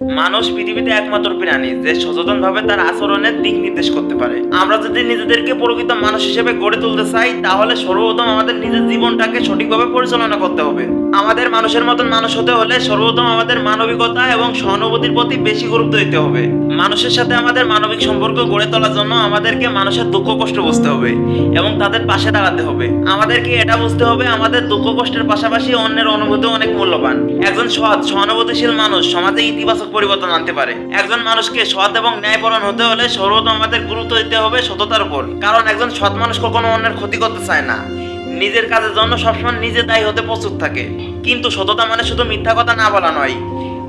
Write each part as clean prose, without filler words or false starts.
মানুষ পৃথিবীতে একমাত্র প্রাণী যে সচেতনভাবে তার আচরণের দিক নির্দেশ করতে পারে। আমরা যদি নিজেদেরকে প্রকৃত মানুষ হিসেবে গড়ে তুলতে চাই, তাহলে সর্বপ্রথম আমাদের নিজের জীবনটাকে সঠিকভাবে পরিচালনা করতে হবে। আমাদের মানুষের মতন মানুষ হতে হলে সর্বপ্রথম আমাদের মানবিকতা এবং সহানুভূতির প্রতি বেশি গুরুত্ব দিতে হবে। মানুষের সাথে আমাদের মানবিক সম্পর্ক গড়ে তোলার জন্য আমাদেরকে মানুষের দুঃখ কষ্ট বুঝতে হবে এবং তাদের পাশে দাঁড়াতে হবে। আমাদেরকে এটা বুঝতে হবে আমাদের দুঃখ কষ্টের পাশাপাশি অন্যের অনুভূতি অনেক মূল্যবান। একজন সৎ সহানুভূতিশীল মানুষ সমাজে ইতিবাচক পরিবর্তন আনতে পারে। একজন মানুষকে সৎ এবং ন্যায়পরায়ণ হতে হলে সর্বপ্রথম আমাদের গুরুত্ব দিতে হবে সততার উপর, কারণ একজন সৎ মানুষ কখনো অন্যের ক্ষতি করতে চায় না, নিজের কাজের জন্য সবসময় নিজে দায়ী হতে প্রস্তুত থাকে। কিন্তু সততা মানে শুধু মিথ্যা কথা না বলা নয়,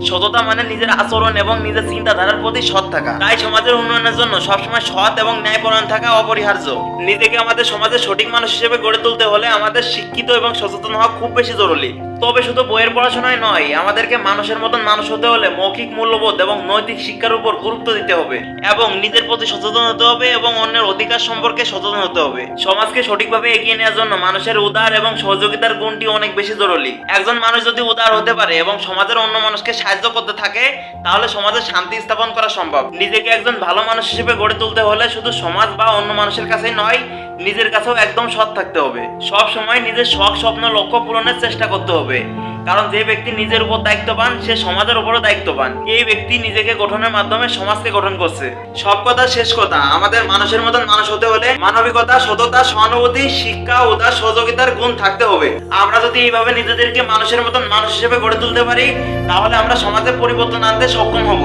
সততা মানে নিজের আচরণ এবং নিজের চিন্তাধারার প্রতি সৎ থাকা। তাই সমাজের উন্নয়নের জন্য সবসময় সৎ এবং ন্যায়পরায়ণ থাকা অপরিহার্য। নিজেকে আমাদের সমাজের সঠিক মানুষ হিসেবে গড়ে তুলতে হলে আমাদের শিক্ষিত এবং সচেতন হওয়া খুব বেশি জরুরি। তবে শুধু বইয়ের পড়াশোনায় নয়, আমাদেরকে মানুষের মতন মানুষ হতে হলে মৌখিক মূল্যবোধ এবং নৈতিক শিক্ষার উপর গুরুত্ব দিতে হবে এবং নিজের প্রতি সচেতন হতে হবে এবং অন্যের অধিকার সম্পর্কে সচেতন হতে হবে। সমাজকে সঠিকভাবে এগিয়ে নেওয়ার জন্য মানুষের উদার এবং সহযোগিতার গুণটি অনেক বেশি জরুরি। একজন মানুষ যদি উদার হতে পারে এবং সমাজের অন্য মানুষকে সাহায্য করতে থাকে, তাহলে সমাজে শান্তি স্থাপন করা সম্ভব। নিজেকে একজন ভালো মানুষ হিসেবে গড়ে তুলতে হলে শুধু সমাজ বা অন্য মানুষের কাছেই নয়, নিজের কাছেও একদম সৎ থাকতে হবে। সব সময় নিজের শখ স্বপ্ন লক্ষ্য পূরণের চেষ্টা করতে হবে, কারণ যে ব্যক্তি নিজের উপর দায়িত্ববান সে সমাজের উপরও দায়িত্ববান। এই ব্যক্তি নিজেকে গঠনের মাধ্যমে সমাজকে গঠন করছে। সব কথা শেষ কথা, আমাদের মানুষের মতন মানুষ হতে হলে মানবিকতা, সততা, সহানুভূতি, শিক্ষা, উদার সহযোগিতার গুণ থাকতে হবে। আমরা যদি এইভাবে নিজেদেরকে মানুষের মতন মানুষ হিসেবে গড়ে তুলতে পারি, তাহলে আমরা সমাজে পরিবর্তন আনতে সক্ষম হব।